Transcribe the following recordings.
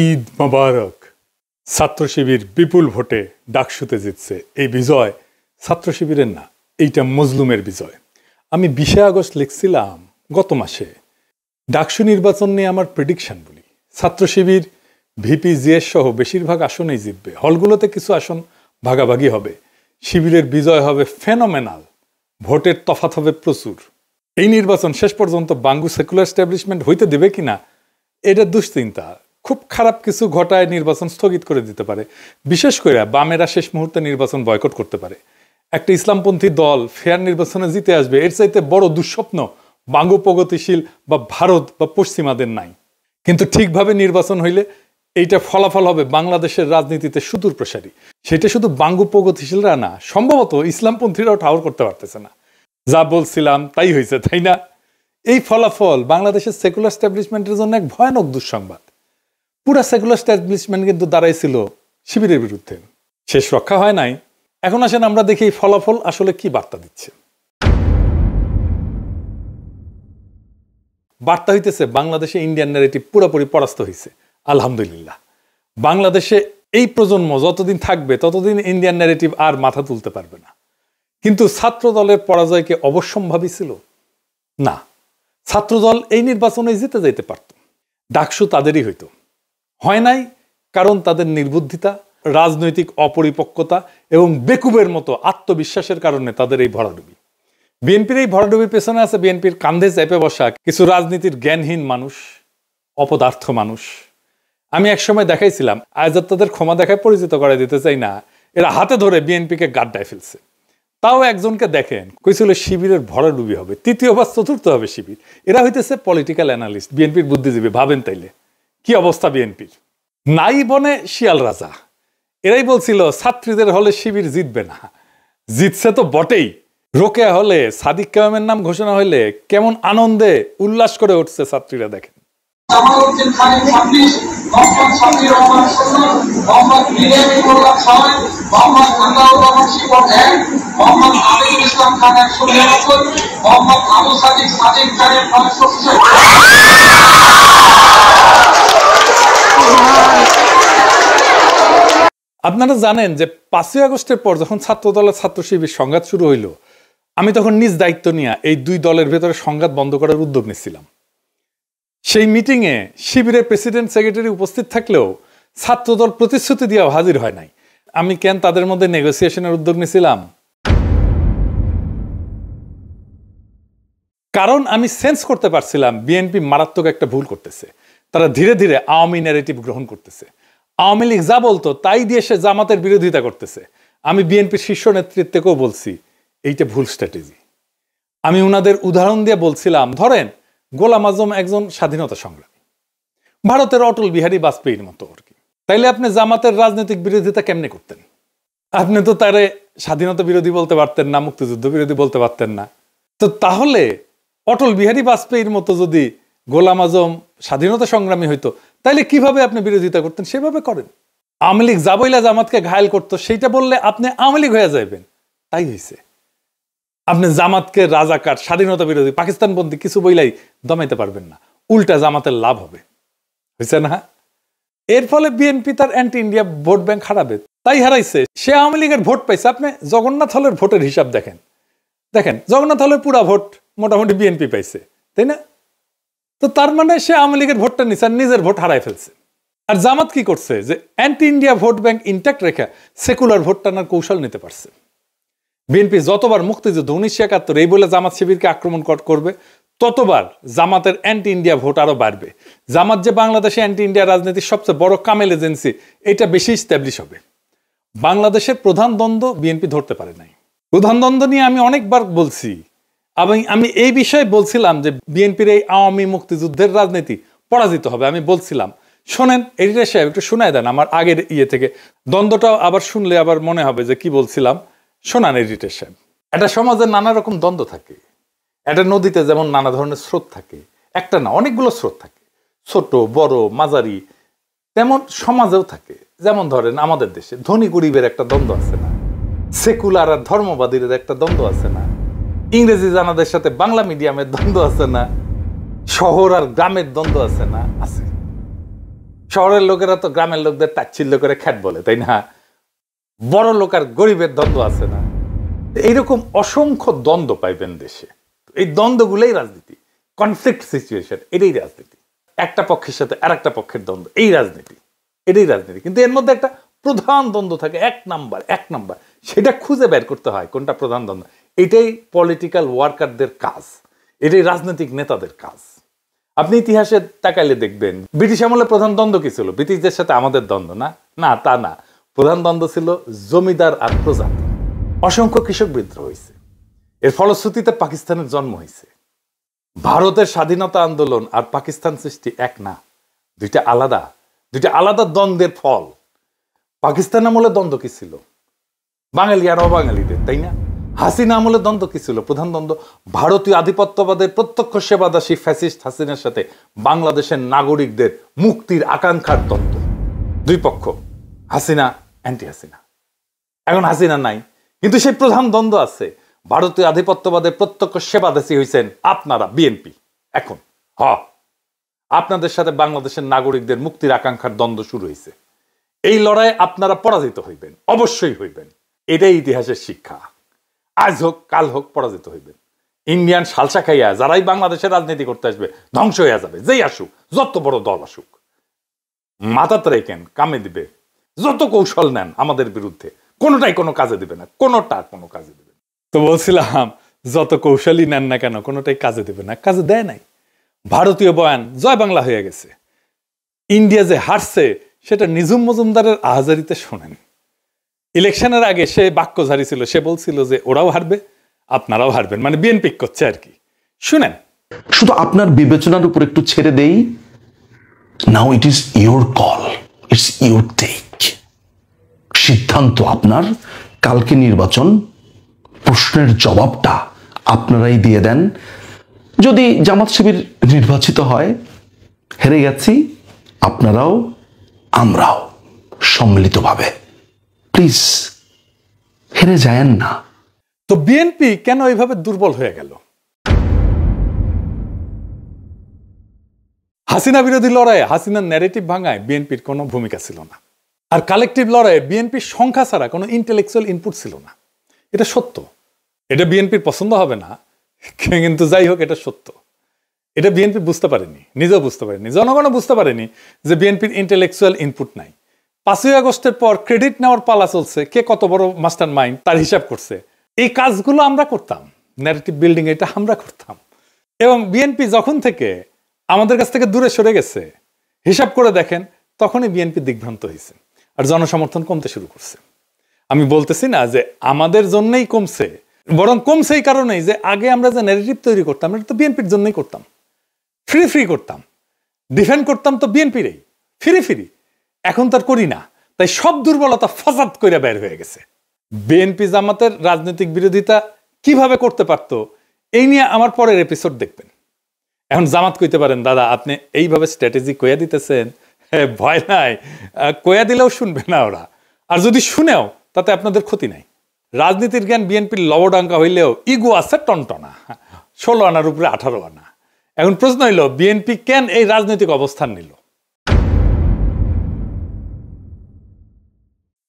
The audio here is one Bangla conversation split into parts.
ঈদ মোবারক। ছাত্র শিবির বিপুল ভোটে ডাকসুতে জিতছে। এই বিজয় ছাত্র শিবিরের না, এইটা মজলুমের বিজয়। আমি 20 আগস্ট লিখছিলাম গত মাসে, ডাকসু নির্বাচন নিয়ে আমার প্রেডিকশন বলি, ছাত্র শিবির ভিপি জিএস সহ বেশিরভাগ আসনেই জিতবে। হলগুলোতে কিছু আসন ভাগাভাগি হবে। শিবিরের বিজয় হবে ফেনোমেনাল, ভোটের তফাৎ হবে প্রচুর। এই নির্বাচন শেষ পর্যন্ত বাঙ্গু সেকুলার এস্টাবলিশমেন্ট হইতে দেবে কিনা এটা দুশ্চিন্তা। খুব খারাপ কিছু ঘটায় নির্বাচন স্থগিত করে দিতে পারে। বিশেষ করে বামেরা শেষ মুহূর্তে নির্বাচন বয়কট করতে পারে। একটা ইসলামপন্থী দল ফেয়ার নির্বাচনে জিতে আসবে, এর চাইতে বড় দুঃস্বপ্ন বাঙ্গু প্রগতিশীল বা ভারত বা পশ্চিমাদের নাই। কিন্তু ঠিকভাবে নির্বাচন হইলে এইটা ফলাফল হবে বাংলাদেশের রাজনীতিতে সুদূর প্রসারী। সেটা শুধু বাঙ্গু প্রগতিশীলরা না, সম্ভবত ইসলামপন্থীরাও ঠাউর করতে পারতেছে না। যা বলছিলাম তাই হয়েছে, তাই না? এই ফলাফল বাংলাদেশের সেকুলার এস্টাবলিশমেন্টের জন্য এক ভয়ানক দুঃসংবাদ। পুরা সেকুলার এস্টাবলিশমেন্ট কিন্তু দাঁড়াইছিল শিবিরের বিরুদ্ধে। শেষ রক্ষা হয় নাই। এখন আসেন আমরা দেখি এই ফলাফল আসলে কি বার্তা দিচ্ছে। বার্তা হইতেছে বাংলাদেশে ইন্ডিয়ান ন্যারেটিভ পুরোপুরি পরাস্ত হয়েছে। আলহামদুলিল্লাহ। বাংলাদেশে এই প্রজন্ম যতদিন থাকবে ততদিন ইন্ডিয়ান ন্যারেটিভ আর মাথা তুলতে পারবে না। কিন্তু ছাত্র দলের পরাজয়কে অবশ্যম্ভাবী ছিল না। ছাত্রদল এই নির্বাচনে জিতে যেতে পারত, ডাকসু তাদেরই হইতো। হয় নাই কারণ তাদের নির্বুদ্ধিতা, রাজনৈতিক অপরিপক্কতা এবং বেকুবের মতো আত্মবিশ্বাসের কারণে তাদের এই ভরাডুবি। বিএনপির এই ভরাডুবির পেছনে আছে বিএনপির কান্ধে চেপে বসা কিছু রাজনীতির জ্ঞানহীন মানুষ, অপদার্থ মানুষ। আমি একসময় দেখাইছিলাম, আজ তাদের ক্ষমা দেখায় পরিচিত করে দিতে চাই না, এরা হাতে ধরে বিএনপিকে গাড্ডায় ফেলছে। তাও একজনকে দেখেন কইছিল শিবিরের ভরাডুবি হবে, তৃতীয় বা চতুর্থ হবে শিবির। এরা হইতেছে পলিটিক্যাল অ্যানালিস্ট, বিএনপির বুদ্ধিজীবী। ভাবেন তাইলে কি অবস্থা বিএনপির। নাই বনে শিয়াল রাজা। এরাই বলছিল ছাত্রীদের হলে শিবির জিতবে না, জিতছে তো বটেই। রোকেয়া হলে সাদিক কায়েমের নাম ঘোষণা হইলে কেমন আনন্দে উল্লাস করে উঠছে ছাত্রীরা দেখেন। আপনারা জানেন যে 5ই আগস্টের পর যখন ছাত্র দলের ছাত্র শিবির সংঘাত শুরু হইল, আমি তখন নিজ দায়িত্ব নিয়ে এই দুই দলের ভেতরে সংঘাত বন্ধ করার উদ্যোগ নিয়েছিলাম। সেই মিটিংয়ে শিবিরের প্রেসিডেন্ট সেক্রেটারি উপস্থিত থাকলেও ছাত্রদল প্রতিশ্রুতি দিয়ে হাজির হয় নাই। আমি কেন তাদের মধ্যে নেগোসিয়েশনের উদ্যোগ নিয়েছিলাম? কারণ আমি সেন্স করতে পারছিলাম বিএনপি মারাত্মক একটা ভুল করতেছে। তারা ধীরে ধীরে আওয়ামী ন্যারেটিভ গ্রহণ করতেছে। আওয়ামী লীগ যা বলতো তাই দিয়ে সে জামাতের বিরোধিতা করতেছে। আমি বিএনপির শীর্ষ নেতৃত্বকেও বলছি এইটা ভুল স্ট্র্যাটেজি। আমি উনাদের উদাহরণ দিয়ে বলছিলাম, ধরেন গোলাম আজম একজন স্বাধীনতা সংগ্রামী, ভারতের অটল বিহারী বাজপেয়ীর মতো আর কি। তাইলে আপনি জামাতের রাজনৈতিক বিরোধিতা কেমনে করতেন? আপনি তো তারে স্বাধীনতা বিরোধী বলতে পারতেন না, মুক্তিযুদ্ধ বিরোধী বলতে পারতেন না। তো তাহলে অটল বিহারী বাজপেয়ীর মতো যদি গোলাম আজম স্বাধীনতা সংগ্রামী হইতো, তাইলে কিভাবে আপনি বিরোধিতা করতেন? সেভাবে করেন। আওয়ামী লীগ যা বইলা জামাতকে ঘায়েল করতো সেইটা বললে আপনি আওয়ামী লীগ হয়ে যাবেন। তাই হয়েছে। আপনি জামাতকে রাজাকার, স্বাধীনতা বিরোধী, পাকিস্তানপন্থী কিছু বইলাই দমাইতে পারবেন না। উল্টা জামাতের লাভ হবে, হয়েছে না? এর ফলে বিএনপি তার অ্যান্টি ইন্ডিয়া ভোট ব্যাংক হারাবে। তাই হারাইছে। সে আওয়ামী লীগের ভোট পাইছে। আপনি জগন্নাথ হলের ভোটের হিসাব দেখেন, জগন্নাথ হলের পুরা ভোট মোটামুটি বিএনপি পাইছে, তাই না? তো তার মানে সে আওয়ামী লীগের ভোটটা নিছে আর নিজের ভোট হারাই ফেলছে। আর জামাত কি করছে? যে anti India vote bank intact রেখে সেকুলার ভোট টানার কৌশল নিতে পারছে। বিএনপি যতবার মুক্তিযুদ্ধ 1971 এই বলে জামাত শিবিরকে আক্রমণ করবে, ততবার জামাতের অ্যান্টি ইন্ডিয়া ভোট আরো বাড়বে। জামাত যে বাংলাদেশে অ্যান্টি ইন্ডিয়া রাজনীতির সবচেয়ে বড় কামেল এজেন্সি, এটা বেশি স্ট্যাবলিশ হবে। বাংলাদেশের প্রধান দ্বন্দ্ব বিএনপি ধরতে পারে নাই। প্রধান দ্বন্দ্ব নিয়ে আমি অনেকবার বলছি। আমি এই বিষয়ে বলছিলাম যে বিএনপির এই আওয়ামী মুক্তিযুদ্ধের রাজনীতি পরাজিত হবে। আমি বলছিলাম, শোনেন এডিটর সাহেব একটু শোনায় দেন আমার আগের থেকে দ্বন্দ্বটাও আবার শুনলে আবার মনে হবে যে কি বলছিলাম। শোনান এডিটর সাহেব। একটা সমাজের নানা রকম দ্বন্দ্ব থাকে। একটা নদীতে যেমন নানা ধরনের স্রোত থাকে, একটা না অনেকগুলো স্রোত থাকে, ছোট বড় মাঝারি, তেমন সমাজেও থাকে। যেমন ধরেন আমাদের দেশে ধনী গরিবের একটা দ্বন্দ্ব আছে না, সেকুলার আর ধর্মবাদীদের একটা দ্বন্দ্ব আছে না, ইংরেজি জানাদের সাথে বাংলা মিডিয়ামের দ্বন্দ্ব আছে না, শহর আর গ্রামের দ্বন্দ্ব আছে না? আছে। শহরের লোকেরা তো গ্রামের লোকদের তাচ্ছিল্য করে খ্যাট বলে, তাই না? বড় লোক আর গরিবের দ্বন্দ্ব আছে না? এইরকম অসংখ্য দ্বন্দ্ব পাইবেন দেশে। এই দ্বন্দ্বগুলোই রাজনীতি, কনফ্লিক্ট সিচুয়েশন, এটাই রাজনীতি। একটা পক্ষের সাথে আর একটা পক্ষের দ্বন্দ্ব, এই রাজনীতি, এটাই রাজনীতি। কিন্তু এর মধ্যে একটা প্রধান দ্বন্দ্ব থাকে, এক নাম্বার, সেটা খুঁজে বের করতে হয় কোনটা প্রধান দ্বন্দ্ব। এটাই পলিটিক্যাল ওয়ার্কারদের কাজ, এটাই রাজনৈতিক নেতাদের কাজ। আপনি ইতিহাসে তাকাইলে দেখবেন ব্রিটিশ আমলে প্রধান দ্বন্দ্ব কি ছিল? ব্রিটিশদের সাথে আমাদের দ্বন্দ্ব না, না তা না। প্রধান দ্বন্দ্ব ছিল জমিদার আর প্রজাতি। অসংখ্য কৃষক বিদ্রোহ হয়েছে, এর ফলশ্রুতিতে পাকিস্তানের জন্ম হয়েছে। ভারতের স্বাধীনতা আন্দোলন আর পাকিস্তান সৃষ্টি এক না, দুইটা আলাদা দ্বন্দ্বের ফল। পাকিস্তান আমলে দ্বন্দ্ব কি ছিল? বাঙালি আর অবাঙালিদের, তাই না? হাসিনা আমলে দ্বন্দ্ব কি ছিল? প্রধান দ্বন্দ্ব ভারতীয় আধিপত্যবাদের প্রত্যক্ষ সেবাদাসী ফ্যাসিস্ট হাসিনার সাথে বাংলাদেশের নাগরিকদের মুক্তির আকাঙ্ক্ষার দ্বন্দ্ব। দুই পক্ষ, হাসিনা, অ্যান্টি হাসিনা। এখন হাসিনা নাই, কিন্তু সেই প্রধান দ্বন্দ্ব আছে। ভারতীয় আধিপত্যবাদের প্রত্যক্ষ সেবাদাসী হয়েছেন আপনারা, বিএনপি। এখন আপনাদের সাথে বাংলাদেশের নাগরিকদের মুক্তির আকাঙ্ক্ষার দ্বন্দ্ব শুরু হয়েছে। এই লড়াইয়ে আপনারা পরাজিত হইবেন, অবশ্যই হইবেন। এটাই ইতিহাসের শিক্ষা। আজ হোক কাল হোক পরাজিত হইবেন। ইন্ডিয়ান সালসা খাইয়া যারাই বাংলাদেশের রাজনীতি করতে আসবে ধ্বংস হইয়া যাবে। যেই আসুক, যত বড় দল আসুক, মাথাতে রেখেন, কামে দিবে। যত কৌশল নেন আমাদের বিরুদ্ধে, কোনোটাই কোনো কাজে দিবে না, কোনো কাজে দিবে না। তো বলছিলাম, যত কৌশলই নেন না কেন, কোনোটাই কাজে দেবে না। কাজে দেয় নাই। ভারতীয় বয়ান জয় বাংলা হয়ে গেছে। ইন্ডিয়া যে হারছে সেটা নিঝুম মজুমদারের আহাজারিতে শোনেন। ইলেকশনের আগে সে বাক্যধারী ছিল, সে বলছিল যে ওরাও হারবে, আপনারাও হারবেন, মানে বিএনপি করছে আর কি। শুনেন, শুধু আপনার বিবেচনার উপর একটু ছেড়ে দেই। Now it is your call, it's your take. সিদ্ধান্ত আপনার। কালকে নির্বাচন, প্রশ্নের জবাবটা আপনারাই দিয়ে দেন। যদি জামাত শিবির নির্বাচিত হয়, হেরে গেছি, আপনারাও আমরাও সম্মিলিতভাবে। প্লিজ হেরে যায়েন না। তো বিএনপি কেন এইভাবে দুর্বল হয়ে গেল? হাসিনা বিরোধী লড়াইয়ে হাসিনার ন্যারেটিভ ভাঙায় বিএনপির কোনো ভূমিকা ছিল না। আর কালেকটিভ লড়াইয়ে বিএনপির সংখ্যা ছাড়া কোনো ইন্টেলেকচুয়াল ইনপুট ছিল না। এটা সত্য। এটা বিএনপির পছন্দ হবে না, কিন্তু যাই হোক, এটা সত্য। এটা বিএনপি বুঝতে পারেনি, নিজেও বুঝতে পারেনি, জনগণও বুঝতে পারেনি যে বিএনপির ইন্টেলেকচুয়াল ইনপুট নাই। 5ই আগস্টের পর ক্রেডিট নেওয়ার পালা চলছে, কে কত বড় মাস্টার মাইন্ড তার হিসাব করছে। এই কাজগুলো আমরা করতাম, ন্যারেটিভ বিল্ডিং এটা আমরা করতাম। এবং বিএনপি যখন থেকে আমাদের কাছ থেকে দূরে সরে গেছে, হিসাব করে দেখেন, তখনই বিএনপি দিগ্ভ্রান্ত হয়েছে আর জনসমর্থন কমতে শুরু করছে। আমি বলতেছি না যে আমাদের জন্যই কমছে, বরং কমছে এই কারণেই যে আগে আমরা যে ন্যারেটিভ তৈরি করতাম এটা তো বিএনপির জন্যই করতাম, ফ্রি করতাম, ডিফেন্ড করতাম তো বিএনপিরই, ফ্রি। এখন তার করি না, তাই সব দুর্বলতা ফসাদ করে বের হয়ে গেছে। বিএনপি জামাতের রাজনৈতিক বিরোধিতা কিভাবে করতে পারত, এই নিয়ে আমার পরের এপিসোড দেখবেন। এখন জামাত কইতে পারেন, দাদা আপনি এইভাবে স্ট্র্যাটেজি কইয়া দিতেছেন, ভয় নাই, কইয়া দিলেও শুনবে না ওরা, আর যদি শুনেও তাতে আপনাদের ক্ষতি নাই। রাজনীতির জ্ঞান বিএনপির লবডাঙ্কা হইলেও ইগো আছে টনটনা, 16 আনার উপরে 18 আনা। এখন প্রশ্ন হইল, বিএনপি কেন এই রাজনৈতিক অবস্থান নিল?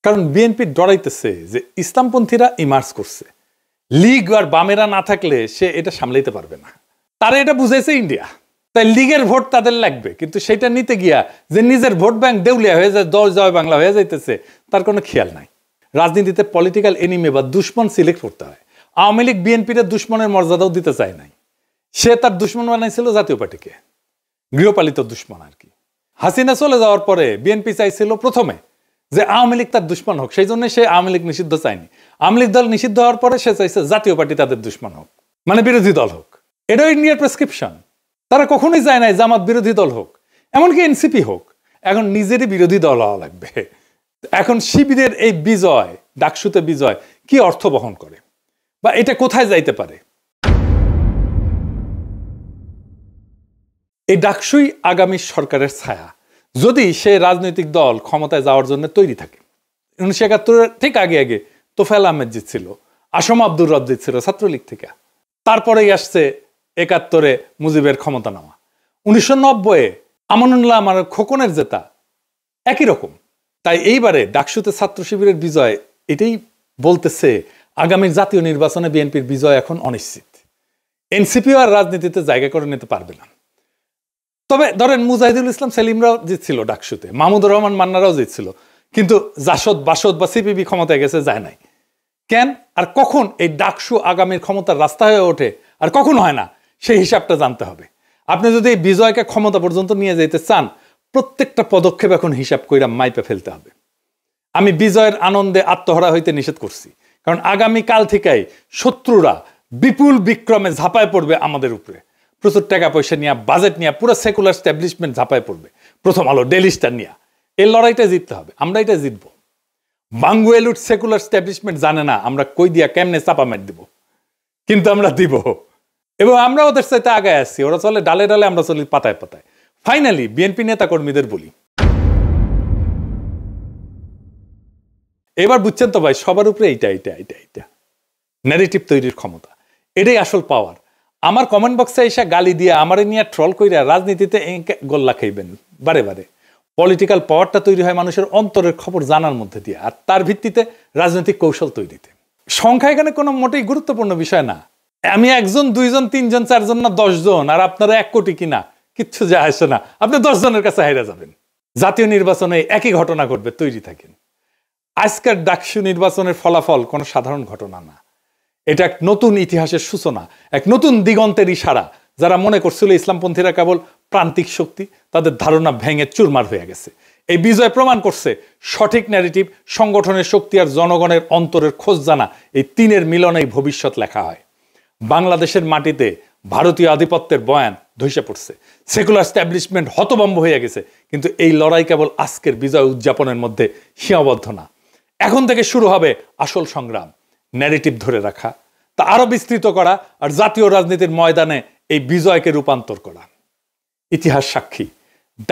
কারণ বিএনপি ডরাইতেছে যে ইসলামপন্থীরা ইমার্জ করছে, লীগ আর বামেরা না থাকলে সে এটা সামলাইতে পারবে না। তারা এটা বুঝাইছে ইন্ডিয়া, তাই লীগের ভোট তাদের লাগবে, কিন্তু সেটা নিতে গিয়া যে নিজের ভোট ব্যাংক দেউলিয়া হয়ে যায়, দল জয় বাংলা হয়ে যাইতেছে, তার কোনো খেয়াল নাই। রাজনীতিতে পলিটিক্যাল এনিমি বা দুশ্মন সিলেক্ট করতে হয়। আওয়ামী লীগ বিএনপির দুশ্মনের মর্যাদাও দিতে চায় নাই, সে তার দুশ্মন বানাইছিল জাতীয় পার্টিকে, গৃহপালিত দুশ্মন আর কি। হাসিনা চলে যাওয়ার পরে বিএনপি চাইছিল প্রথমে যে আওয়ামী লীগ তার দুশ্মন হোক, সেই জন্য সে আওয়ামী লীগ নিষিদ্ধ চায়নি। আওয়ামী লীগ দল নিষিদ্ধ হওয়ার পরে সে চাইছে জাতীয় পার্টি তাদের দুশ্মন হোক, মানে বিরোধী দল হোক। এটাও ইন্ডিয়ার প্রেসক্রিপশন। তারা কখনোই চায় নাই জামাত বিরোধী দল হোক, এমনকি এনসিপি হোক। এখন নিজেরই বিরোধী দল হওয়া লাগবে। এখন শিবিরের এই বিজয়, ডাকসুতে বিজয়, কি অর্থ বহন করে বা এটা কোথায় যাইতে পারে? এই ডাকসুই আগামী সরকারের ছায়া, যদি সে রাজনৈতিক দল ক্ষমতায় যাওয়ার জন্য তৈরি থাকে। 1971 ঠিক আগে তোফায়েল আহমেদ জিতছিল, আসম আব্দুর রব জিতছিল ছাত্রলীগ থেকে। তারপরেই আসছে 71 মুজিবের ক্ষমতা নেওয়া। 1990 আমানুল্লাহ আমার খোকনের জেতা, একই রকম। তাই এইবারে ডাকসুতে ছাত্র শিবিরের বিজয় এটাই বলতেছে আগামী জাতীয় নির্বাচনে বিএনপির বিজয় এখন অনিশ্চিত। এনসিপিও আর রাজনীতিতে জায়গা করে নিতে পারবে না। তবে ধরেন মুজাহিদুল ইসলাম সেলিমরাও জিতছিল ডাকসুতে, মাহমুদুর রহমান মান্নারাও জিতছিল, কিন্তু জাসদ বাসদ বা সিপিবি ক্ষমতায় গেছে, যায় নাই কেন? আর কখন এই ডাকসু আগামীর ক্ষমতার রাস্তা হয়ে ওঠে আর কখন হয় না, সেই হিসাবটা জানতে হবে। আপনি যদি এই বিজয়কে ক্ষমতা পর্যন্ত নিয়ে যেতে চান, প্রত্যেকটা পদক্ষেপ এখন হিসাব কইরা মাইপে ফেলতে হবে। আমি বিজয়ের আনন্দে আত্মহারা হইতে নিষেধ করছি, কারণ আগামী কাল থেকেই শত্রুরা বিপুল বিক্রমে ঝাঁপায় পড়বে আমাদের উপরে। প্রচুর টাকা পয়সা নিয়ে, বাজেট নিয়ে, পুরো সেকুলার স্ট্যাবলিশমেন্ট ঝাঁপায় পড়বে। প্রথম আলো, ডেইলি স্টার নিয়ে এই লড়াইটা জিততে হবে, আমরা এটা জিতবো। বাঙ্গুয়েলুট সেকুলার স্ট্যাবলিশমেন্ট জানে না আমরা কই দিয়া কেমনে চাপা মার দিব, কিন্তু আমরা দিব, এবং আমরা ওদের সাথে আগায় আসছি। ওরা চলে ডালে ডালে, আমরা চলি পাতায় পাতায়। ফাইনালি বিএনপি নেতা কর্মীদের বলি, এবার বুঝছেন তো ভাই, সবার উপরে এইটা এইটা এইটা এইটা ন্যারেটিভ তৈরির ক্ষমতা, এটাই আসল পাওয়ার। আমার কমেন্ট বক্সে এসে গালি দিয়ে আমারে নিয়ে ট্রল কইরা রাজনীতিতে গোল্লা খাইবেন বারে বারে। পলিটিক্যাল পাওয়ারটা তৈরি হয় মানুষের অন্তরের খবর জানার মধ্যে দিয়ে, আর তার ভিত্তিতে রাজনৈতিক কৌশল তৈরিতে। সংখ্যা এখানে কোনো মোটেই গুরুত্বপূর্ণ বিষয় না। আমি একজন, দুইজন, তিনজন, চারজন না 10 জন, আর আপনারা 1 কোটি কিনা, কিচ্ছু যায় আসে না। আপনি 10 জনের কাছে হাইরা যাবেন। জাতীয় নির্বাচনে একই ঘটনা ঘটবে, তৈরি থাকেন। আজকের ডাকসু নির্বাচনের ফলাফল কোনো সাধারণ ঘটনা না, এটা এক নতুন ইতিহাসের সূচনা, এক নতুন দিগন্তের ইশারা। যারা মনে করছিল ইসলামপন্থীরা কেবল প্রান্তিক শক্তি, তাদের ধারণা ভেঙে চুরমার হয়ে গেছে। এই বিজয় প্রমাণ করছে সঠিক ন্যারেটিভ, সংগঠনের শক্তি আর জনগণের অন্তরের খোঁজ জানা, এই তিনের মিলনেই ভবিষ্যৎ লেখা হয়। বাংলাদেশের মাটিতে ভারতীয় আধিপত্যের বয়ান ধসে পড়ছে, সেকুলার স্ট্যাবলিশমেন্ট হতভম্ব হয়ে গেছে, কিন্তু এই লড়াই কেবল আজকের বিজয় উদযাপনের মধ্যে সীমাবদ্ধ না। এখন থেকে শুরু হবে আসল সংগ্রাম, ন্যারেটিভ ধরে রাখা, তা আরো বিস্তৃত করা, আর জাতীয় রাজনীতির ময়দানে এই বিজয়কে রূপান্তর করা। ইতিহাস সাক্ষী,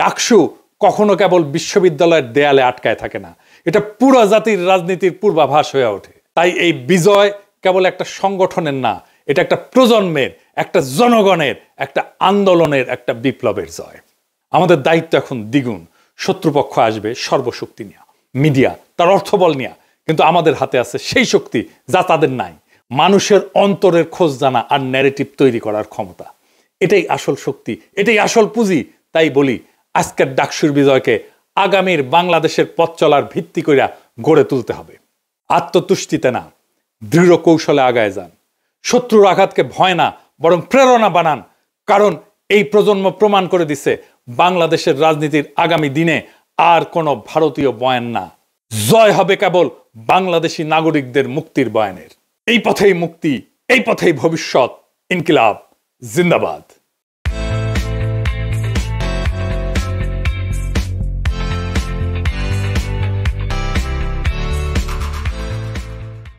ডাকসু কখনো কেবল বিশ্ববিদ্যালয়ের দেয়ালে আটকায় থাকে না, এটা পুরো জাতির রাজনীতির পূর্বাভাস হয়ে ওঠে। তাই এই বিজয় কেবল একটা সংগঠনের না, এটা একটা প্রজন্মের, একটা জনগণের, একটা আন্দোলনের, একটা বিপ্লবের জয়। আমাদের দায়িত্ব এখন দ্বিগুণ। শত্রুপক্ষ আসবে সর্বশক্তি নিয়ে, মিডিয়া তার অর্থবল নিয়ে, কিন্তু আমাদের হাতে আছে সেই শক্তি যা তাদের নাই, মানুষের অন্তরের খোঁজ জানা আর ন্যারেটিভ তৈরি করার ক্ষমতা। এটাই আসল শক্তি, এটাই আসল পুঁজি। তাই বলি, আজকের ডাকসুর বিজয়কে আগামীর বাংলাদেশের পথ চলার ভিত্তি কইরা গড়ে তুলতে হবে। আত্মতুষ্টিতে না, দৃঢ় কৌশলে আগায় যান। শত্রুর আঘাতকে ভয় না, বরং প্রেরণা বানান, কারণ এই প্রজন্ম প্রমাণ করে দিছে বাংলাদেশের রাজনীতির আগামী দিনে আর কোনো ভারতীয় বয়ান না, জয় হবে কেবল বাংলাদেশি নাগরিকদের মুক্তির বয়ানের। এই পথেই মুক্তি, এই পথেই ভবিষ্যৎ। ইনকিলাব জিন্দাবাদ।